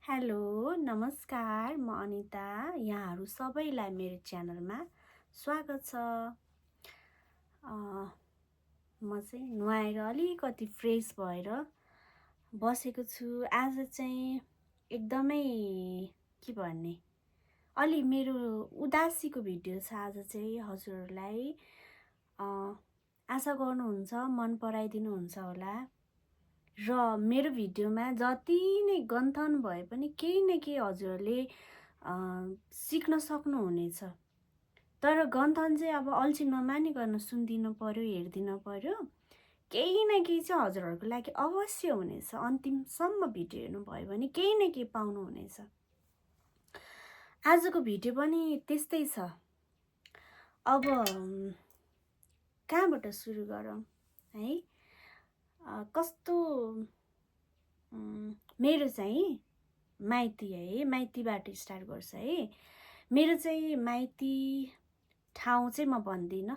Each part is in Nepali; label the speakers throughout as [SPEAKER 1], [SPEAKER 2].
[SPEAKER 1] हेलो, नमस्कार। म अनिता। यहाँहरू सबैलाई मेरो च्यानलमा स्वागत छ। अ, म चाहिँ नुहाएर अलिकति फ्रेस भएर बसेको छु। आज चाहिँ एकदमै के भन्ने मेरो उदासीको भिडियो छ आज चाहिँ हजुरहरूलाई। आशा गर्नुहुन्छ मन पराइदिनुहुन्छ होला र मेरो भिडियोमा जति नै गन्थन भए पनि केही न केही हजुरहरूले सिक्न सक्नुहुनेछ। तर गन्थन चाहिँ अब अल्छी नमानिकन सुनिदिनु पर्यो, हेरिदिनु पर्यो। केही न केही चाहिँ हजुरहरूको लागि अवश्य हुनेछ। अन्तिमसम्म भिडियो हेर्नुभयो भने केही न केही पाउनुहुनेछ। आजको भिडियो पनि त्यस्तै छ। अब कहाँबाट सुरु गरौँ है? कस्तो मेरो चाहिँ माइती है, माइतीबाट स्टार्ट गर्छ है। मेरो चाहिँ माइती ठाउँ चाहिँ म भन्दिनँ।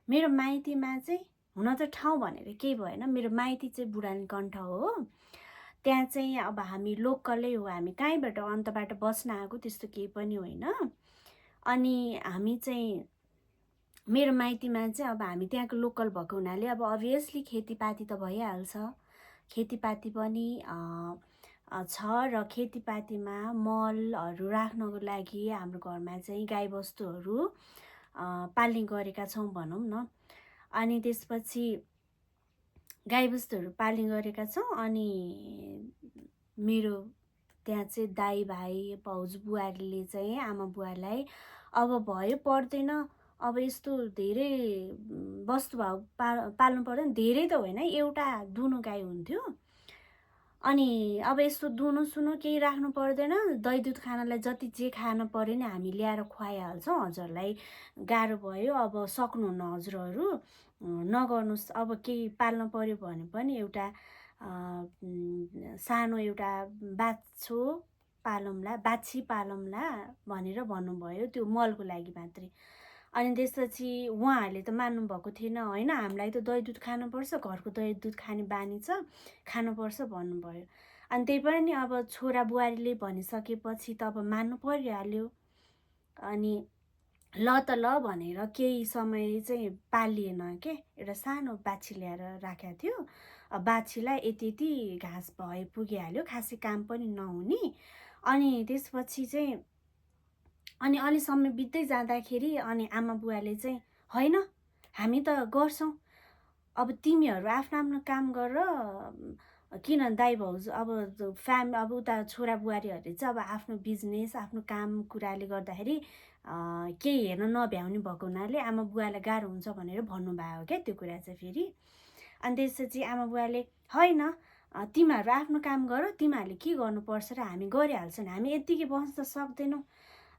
[SPEAKER 1] मेरो माइतीमा चाहिँ हुन त ठाउँ भनेर केही भएन। मेरो माइती चाहिँ बुढानीकण्ठ हो। त्यहाँ चाहिँ अब हामी लोकलै हो, हामी कहीँबाट अन्तबाट बस्न आएको त्यस्तो केही पनि होइन। अनि हामी चाहिँ मेरो माइतीमा चाहिँ अब हामी त्यहाँको लोकल भएको हुनाले अब अभियसली खेतीपाती त भइहाल्छ। खेतीपाती पनि छ र खेतीपातीमा मलहरू राख्नको लागि हाम्रो घरमा चाहिँ गाईबस्तुहरू पाल्ने गरेका छौँ भनौँ न। अनि त्यसपछि गाईबस्तुहरू पाल्ने गरेका छौँ। अनि मेरो त्यहाँ चाहिँ दाइ भाइ भाउजू बुहारीले चाहिँ आमा बुवालाई अब भयो पर्दैन, अब यस्तो धेरै वस्तुभाउ पाल्नु पर्दैन, धेरै त होइन, एउटा दुनो गाई हुन्थ्यो। अनि अब यस्तो दुनो सुनो केही राख्नु पर्दैन, दही दुध खानलाई जति जे खान पर्यो नि हामी ल्याएर खुवाइहाल्छौँ। हजुरलाई गाह्रो भयो अब सक्नुहुन्न हजुरहरू नगर्नुहोस्। अब केही पाल्न पर्यो भने पनि एउटा सानो एउटा बाछो पालौँला, बाछी पालौँला भनेर भन्नुभयो, त्यो मलको लागि मात्रै। अनि त्यसपछि उहाँहरूले त मान्नुभएको थिएन होइन, हामीलाई त दही दुध खानुपर्छ, घरको दही दुध खाने बानी छ, खानुपर्छ भन्नुभयो। अनि त्यही पनि अब छोरा बुहारीले भनिसकेपछि त अब मान्नु परिहाल्यो। अनि ल त ल भनेर केही समय चाहिँ पालिएन के, एउटा सानो बाछी ल्याएर राखेको थियो। बाछीलाई यति यति घाँस भए पुगिहाल्यो, खासै काम पनि नहुने। अनि त्यसपछि चाहिँ अनि अलि समय बित्दै जाँदाखेरि अनि आमा बुवाले चाहिँ होइन हामी त गर्छौँ, अब तिमीहरू आफ्नो आफ्नो काम गर। किन दाइ भाउजू अब अब उता छोरा बुहारीहरूले चाहिँ अब आफ्नो बिजनेस आफ्नो काम कुराले गर्दाखेरि केही हेर्न नभ्याउने भएको हुनाले आमा बुवालाई गाह्रो हुन्छ भनेर भन्नुभयो क्या त्यो कुरा चाहिँ फेरि। अनि त्यसपछि आमा बुवाले होइन तिमीहरू आफ्नो काम गर, तिमीहरूले के गर्नुपर्छ र हामी गरिहाल्छौँ, हामी यत्तिकै बस्न त सक्दैनौँ,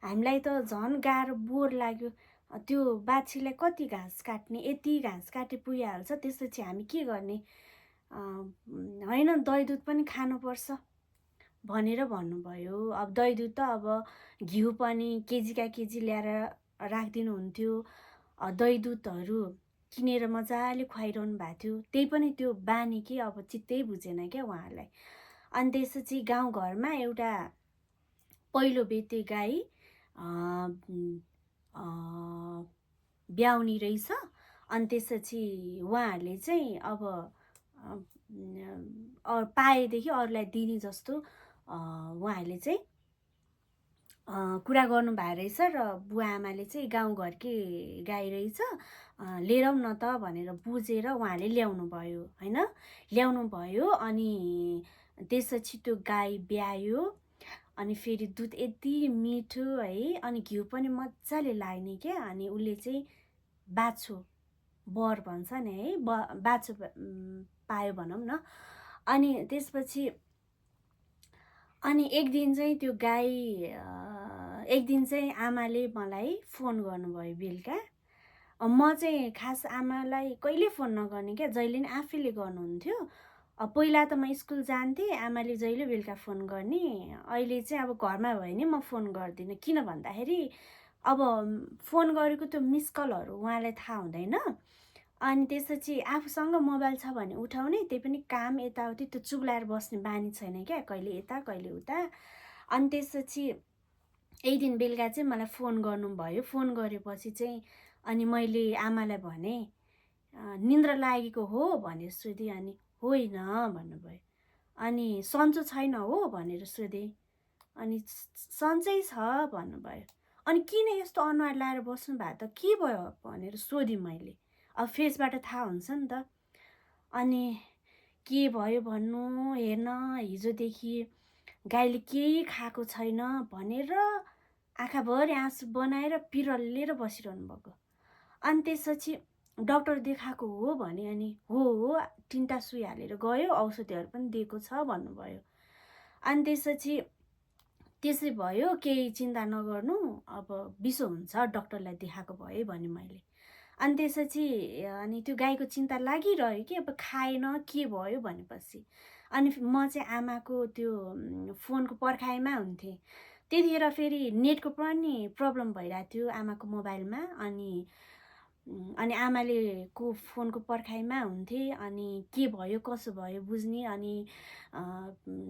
[SPEAKER 1] हामीलाई त झन् गाह्रो बोर लाग्यो, त्यो बाछीलाई कति घाँस काट्ने, यति घाँस काटे पुगिहाल्छ, त्यसपछि हामी के गर्ने, होइन दही दुध पनि खानुपर्छ भनेर भन्नुभयो। अब दही दुध त अब घिउ पनि केजीका केजी ल्याएर राखिदिनु हुन्थ्यो। दही दुधहरू किनेर मजाले खुवाइरहनु भएको थियो। त्यही पनि त्यो बानी के अब चित्तै बुझेन क्या उहाँहरूलाई। अनि त्यसपछि गाउँघरमा एउटा पहिलो बेते गाई ब्याउनी रहेछ। अनि त्यसपछि उहाँहरूले चाहिँ अब पाएदेखि अरूलाई दिने जस्तो उहाँहरूले चाहिँ कुरा गर्नुभएको रहेछ। र बुवा आमाले चाहिँ गाउँघरकै गाई रहेछ, लिएर आउन त भनेर बुझेर उहाँले ल्याउनु भयो होइन, ल्याउनु भयो। अनि त्यसपछि त्यो गाई ब्यायो। अनि फेरि दुध यति मिठो है, अनि घिउ पनि मजाले लाग्ने क्या। अनि उसले चाहिँ बाछो बर भन्छ नि है, बाछो पायो भनौँ न। अनि त्यसपछि अनि एक दिन चाहिँ आमाले मलाई फोन गर्नुभयो बेलुका। म चाहिँ खास आमालाई कहिले फोन नगर्ने क्या, जहिले नि आफैले गर्नुहुन्थ्यो। पहिला त म स्कुल जान्थेँ, आमाले जहिले बेलुका फोन गर्ने। अहिले चाहिँ अब घरमा भयो नि म फोन गर्दिनँ, किन भन्दाखेरि अब फोन गरेको त्यो मिस कलहरू उहाँलाई थाहा हुँदैन। अनि त्यसपछि आफूसँग मोबाइल छ भने उठाउने, त्यही पनि काम यताउति त्यो चुग्लाएर बस्ने बानी छैन क्या, कहिले यता कहिले उता। अनि त्यसपछि एक दिन बेलुका चाहिँ मलाई फोन गर्नुभयो। फोन गरेपछि चाहिँ अनि मैले आमालाई भने निन्द्रा लागेको हो भनेर सोधेँ। अनि होइन भन्नुभयो। अनि सन्चो छैन हो भनेर सोधेँ। अनि सन्चै छ भन्नुभयो। अनि किन यस्तो अनुहार लाएर बस्नु भएको त, के भयो भनेर सोधेँ मैले। अब फेसबाट थाहा हुन्छ नि त। अनि के भयो भन्नु, हेर्न हिजोदेखि गाईले केही खाएको छैन भनेर आँखाभरि आँसु बनाएर पिरलेर बसिरहनु भएको। अनि त्यसपछि डक्टर देखाएको हो भने, अनि हो 3टा सुई हालेर गयो, औषधिहरू पनि दिएको छ भन्नुभयो। अनि त्यसपछि त्यसै भयो, केही चिन्ता नगर्नु, अब बिसो हुन्छ डक्टरलाई देखाएको भए भने मैले। अनि त्यसपछि अनि त्यो गाईको चिन्ता लागिरह्यो कि अब खाएन के भयो भनेपछि। अनि म चाहिँ आमाको त्यो फोनको पर्खाइमा हुन्थेँ। त्यतिखेर फेरि नेटको पनि प्रब्लम भइरहेको थियो आमाको मोबाइलमा। अनि आमाले को फोनको पर्खाइमा हुन्थे। अनि के भयो कसो भयो बुझ्ने। अनि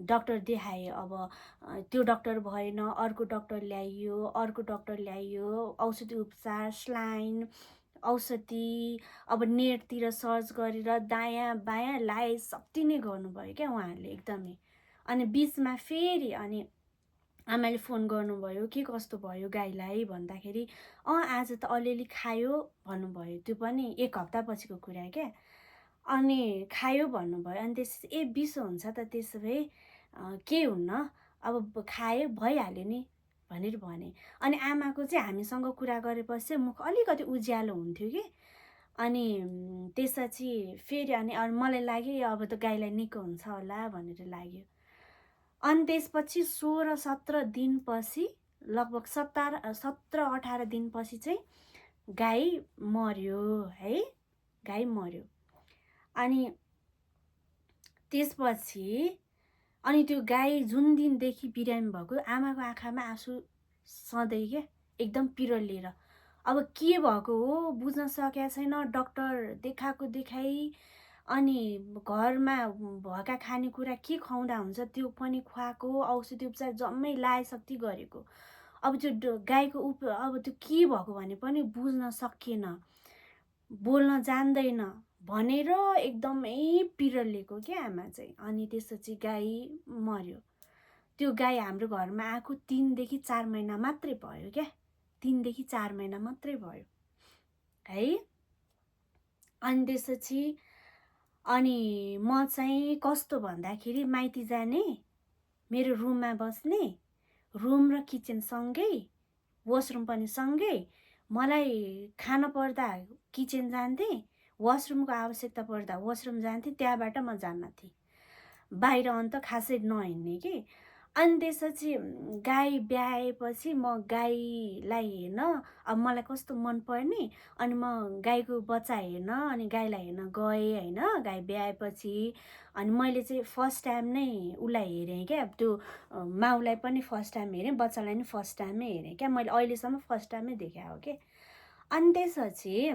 [SPEAKER 1] डक्टर देखाएँ। अब त्यो डक्टर भएन, अर्को डक्टर ल्याइयो, अर्को डक्टर ल्याइयो, औषधि उपचार, स्लाइन, औषधि, अब नेटतिर सर्च गरेर दायाँ बायाँ लाए सक्ति नै गर्नुभयो क्या उहाँहरूले एकदमै। अनि बिचमा फेरि अनि आमाले फोन गर्नुभयो, के कस्तो भयो गाईलाई भन्दाखेरि आज त अलिअलि खायो भन्नुभयो। त्यो पनि 1 हप्तापछिको कुरा क्या। अनि खायो भन्नुभयो। अनि त्यसपछि बिसो हुन्छ त त्यसो भए के हुन्न, अब खायो भइहाल्यो नि भनेर भने। अनि आमाको चाहिँ हामीसँग कुरा गरेपछि मुख अलिकति उज्यालो हुन्थ्यो कि। अनि त्यसपछि फेरि अनि मलाई लाग्यो अब त गाईलाई निको हुन्छ होला भनेर लाग्यो। अनि त्यसपछि 16-17 दिनपछि, लगभग 17-18 दिनपछि चाहिँ गाई मर्यो है, गाई मर्यो। अनि त्यसपछि अनि त्यो गाई जुन दिनदेखि बिरामी भएको, आमाको आँखामा आँसु सधैँ क्या, एकदम पिरलिएर। अब के भएको हो बुझ्न सकेको छैन। डक्टर देखाएको देखाइ, अनि घरमा भएका खानेकुरा के खुवाउँदा हुन्छ त्यो पनि खुवाएको, औषधि उपचार जम्मै लायशक्ति गरेको। अब त्यो गाईको अब त्यो के भएको भने पनि बुझ्न सकिएन, बोल्न जान्दैन भनेर एकदमै पिरलिएको क्या आमा चाहिँ। अनि त्यसपछि गाई मर्यो। त्यो गाई हाम्रो घरमा आएको 3देखि 4 महिना मात्रै भयो क्या, 3देखि 4 महिना मात्रै भयो है। अनि त्यसपछि अनि म चाहिँ कस्तो भन्दाखेरि माइती जाने, मेरो रुममा बस्ने, रुम र किचन सँगै, वासरुम पनि सँगै। मलाई खान पर्दा किचन जान्थेँ, वासरुमको आवश्यकता पर्दा वासरुम जान्थेँ, त्यहाँबाट म जान्नथेँ, बाहिर अन्त खासै नहिँड्ने कि। अनि त्यसपछि गाई ब्याएपछि म गाईलाई हेर्न, अब मलाई कस्तो मनपर्ने, अनि म गाईको बच्चा हेर्न अनि गाईलाई हेर्न गएँ होइन, गाई ब्याएपछि। अनि मैले चाहिँ फर्स्ट टाइम नै उसलाई हेरेँ क्या, त्यो माउलाई पनि फर्स्ट टाइम हेरेँ, बच्चालाई पनि फर्स्ट टाइमै हेरेँ क्या मैले, अहिलेसम्म फर्स्ट टाइमै देखाएँ हो क्या। अनि त्यसपछि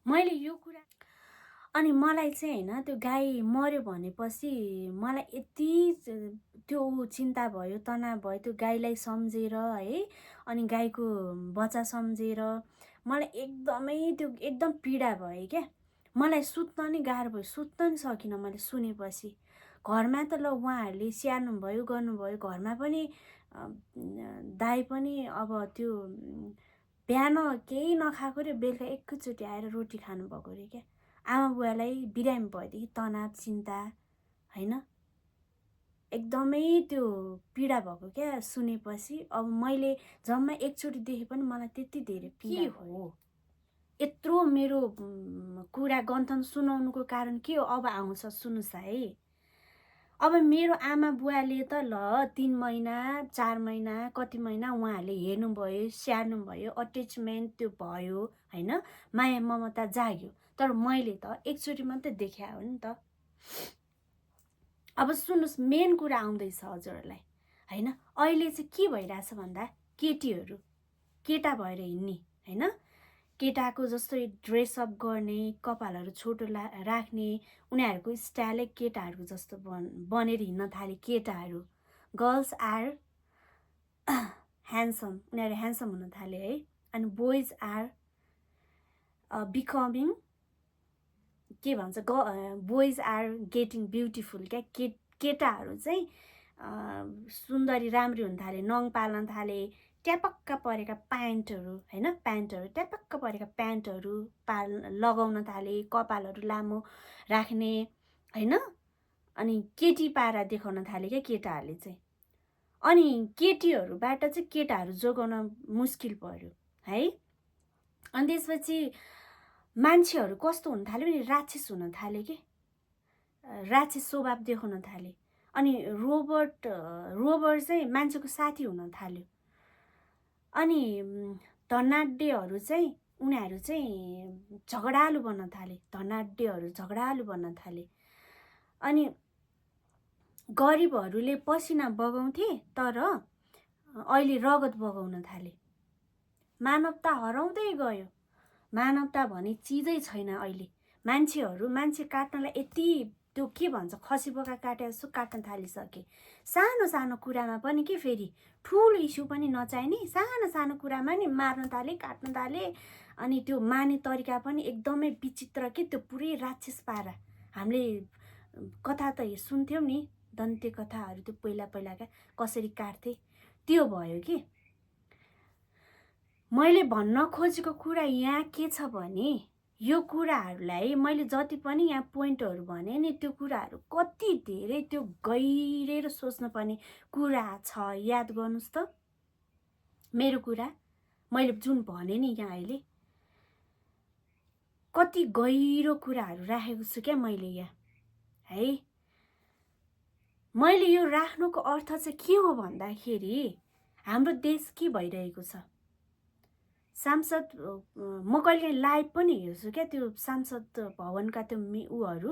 [SPEAKER 1] मैले यो कुरा, अनि मलाई चाहिँ होइन त्यो गाई मर्यो भनेपछि मलाई यति त्यो चिन्ता भयो, तनाव भयो, त्यो गाईलाई सम्झेर है, अनि गाईको बच्चा सम्झेर मलाई एकदमै त्यो एकदम पीडा भयो क्या। मलाई सुत्न नि गाह्रो भयो, सुत्न नि सकिनँ मैले सुनेपछि। घरमा त ल उहाँहरूले स्याहार्नु भयो गर्नुभयो, घरमा पनि दाइ पनि अब त्यो बिहान केही नखाएको रे बेलुका एकैचोटि आएर रोटी खानुभएको रे क्या। आमा बुवालाई बिरामी भएदेखि तनाव चिन्ता होइन, एकदमै त्यो पीडा भएको क्या सुनेपछि। अब मैले जम्मा एकचोटि देखे पनि मलाई त्यति धेरै के हो, यत्रो मेरो कुरा गन्थन सुनाउनुको कारण के हो अब आउँछ सुन्नुहोस् है। अब मेरो आमा बुवाले त ल 3 महिना 4 महिना कति महिना उहाँहरूले हेर्नुभयो, स्याहार्नुभयो, अट्याचमेन्ट त्यो भयो होइन, माया ममता जाग्यो। तर मैले त एकचोटि मात्रै देखा हो नि त। अब सुन्नुहोस्, मेन कुरा आउँदैछ हजुरहरूलाई होइन। अहिले चाहिँ के भइरहेछ भन्दा केटीहरू केटा भएर हिँड्ने होइन, केटाको जस्तै ड्रेसअप गर्ने, कपालहरू छोटो राख्ने, उनीहरूको स्टाइलै केटाहरूको जस्तो बनेर हिँड्न थाले केटाहरू। गर्ल्स आर ह्यान्डसम, उनीहरू ह्यान्डसम हुन थाले है। अनि बोइज आर बिकमिङ के भन्छ, बोइज आर गेटिङ ब्युटिफुल क्या। केटाहरू चाहिँ सुन्दरी राम्री हुन थाले, नङ पाल्न थाले, ट्यापक्क परेका प्यान्टहरू होइन, प्यान्टहरू ट्यापक्क परेका प्यान्टहरू लगाउन थाले, कपालहरू लामो राख्ने होइन। अनि केटी पारा देखाउन थाले क्या केटाहरूले चाहिँ। अनि केटीहरूबाट चाहिँ केटाहरू जोगाउन मुस्किल पर्यो है। अनि त्यसपछि मान्छेहरू कस्तो हुन थाल्यो भने राक्षस हुन थाले कि, राक्षस स्वभाव देखाउन थाले। अनि रोबर चाहिँ मान्छेको साथी हुन थाल्यो। अनि धनाढ्यहरू चाहिँ उनीहरू चाहिँ झगडालु बन्न थाले, धनाढ्यहरू झगडालु बन्न थाले। अनि गरिबहरूले पसिना बगाउँथे तर अहिले रगत बगाउन थाले। मानवता हराउँदै गयो, मानवता भन्ने चिजै छैन अहिले। मान्छे काट्नलाई यति त्यो के भन्छ खसी बोका काटे जस्तो काट्न थालिसके। सानो सानो कुरामा पनि के फेरि ठुलो इस्यु पनि नचाहिने, सानो सानो कुरामा नि मार्न थाले, काट्न थाले। अनि त्यो मार्ने तरिका पनि एकदमै विचित्र के, त्यो पुरै राक्षस पारा। हामीले कथा त सुन्थ्यौँ नि, दन्ते कथाहरू, त्यो पहिलाका कसरी काट्थे त्यो भयो कि। मैले भन्न खोजेको कुरा यहाँ के छ भने यो कुराहरूलाई मैले जति पनि यहाँ पोइन्टहरू भने नि त्यो कुराहरू कति धेरै त्यो गहिरेर सोच्नुपर्ने कुरा छ। याद गर्नुहोस् त मेरो कुरा मैले जुन भने नि यहाँ अहिले कति गहिरो कुराहरू राखेको छु क्या मैले यहाँ है। मैले यो राख्नुको अर्थ चाहिँ के हो भन्दाखेरि हाम्रो देश के भइरहेको छ। सांसद म कहिले लाइभ पनि हेर्छु क्या, त्यो सांसद भवनका त्यो उहरू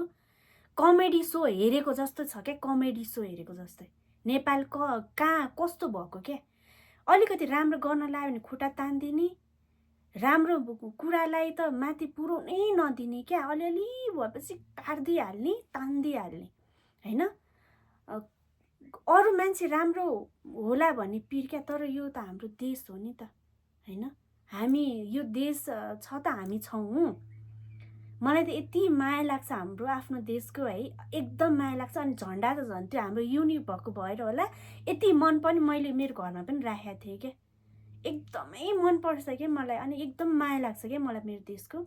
[SPEAKER 1] कमेडी सो हेरेको जस्तो छ क्या, कमेडी सो हेरेको जस्तै। नेपाल कहाँ कस्तो भएको क्या। अलिकति राम्रो गर्न लाग्यो भने खुट्टा तान्दिने, राम्रो कुरालाई त माथि पुर्याउनै नदिने क्या, अलिअलि भएपछि काट्दिहाल्ने, तान्दिहाल्ने होइन। अरू मान्छे राम्रो होला भन्ने पिर क्या, तर यो त हाम्रो देश हो नि त होइन। हामी यो देश छ त हामी छौँ। मलाई त यति माया लाग्छ हाम्रो आफ्नो देशको है, एकदम माया लाग्छ। अनि झन्डा त झन् त्यो हाम्रो युनिक भएको भएर होला यति मन पनि मैले मेरो घरमा पनि राखेको थिएँ क्या। एकदमै मनपर्छ क्या मलाई, अनि एकदम माया लाग्छ क्या मलाई मेरो देशको।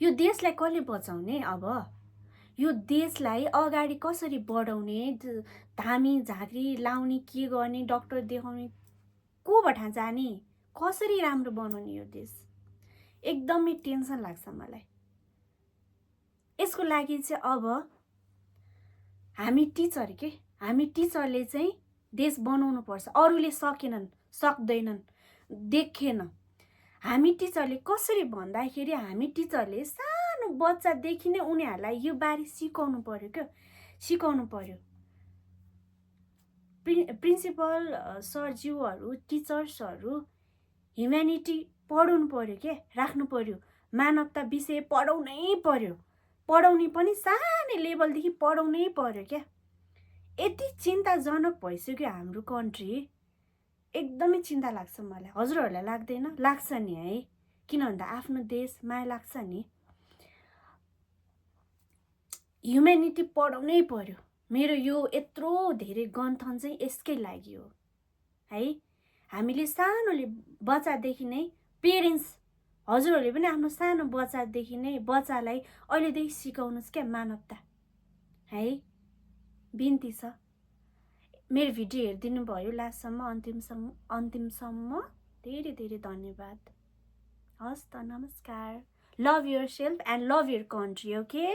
[SPEAKER 1] यो देशलाई कसले बचाउने, अब यो देशलाई अगाडि कसरी बढाउने, धामी झाँक्री लाउने, के गर्ने, डक्टर देखाउने, कोबाट जाने, कसरी राम्रो बनाउने यो देश, एकदमै टेन्सन लाग्छ मलाई। यसको लागि चाहिँ अब हामी टिचरले चाहिँ देश बनाउनु पर्छ। अरूले सकेनन्, सक्दैनन्, देखेन। हामी टिचरले कसरी भन्दाखेरि हामी टिचरले सानो बच्चादेखि नै उनीहरूलाई यो बारे सिकाउनु पर्यो क्या, सिकाउनु पर्यो। प्रिन्सिपल सरज्यूहरू, टिचर्सहरू ह्युम्यानिटी पढाउनु पर्यो क्या, राख्नु पर्यो। मानवता विषय पढाउनै पर्यो, पढाउने पनि सानो लेभलदेखि पढाउनै पर्यो क्या। यति चिन्ताजनक भइसक्यो हाम्रो कन्ट्री, एकदमै चिन्ता लाग्छ मलाई। हजुरहरूलाई लाग्दैन? लाग्छ नि है, किन भन्दा आफ्नो देश माया लाग्छ नि। ह्युम्यानिटी पढाउनै पर्यो। मेरो यो यत्रो धेरै गन्थन चाहिँ यसकै लागि हो है। हामीले सानोले बच्चादेखि नै पेरेन्ट्स हजुरहरूले पनि आफ्नो सानो बच्चादेखि नै बच्चालाई अहिलेदेखि सिकाउनुहोस् क्या मानवता है, बिन्ती छ। मेरो भिडियो हेरिदिनु भयो लास्टसम्म, अन्तिमसम्म धेरै धेरै धन्यवाद। हस् त, नमस्कार। Love your self and love your country, okay.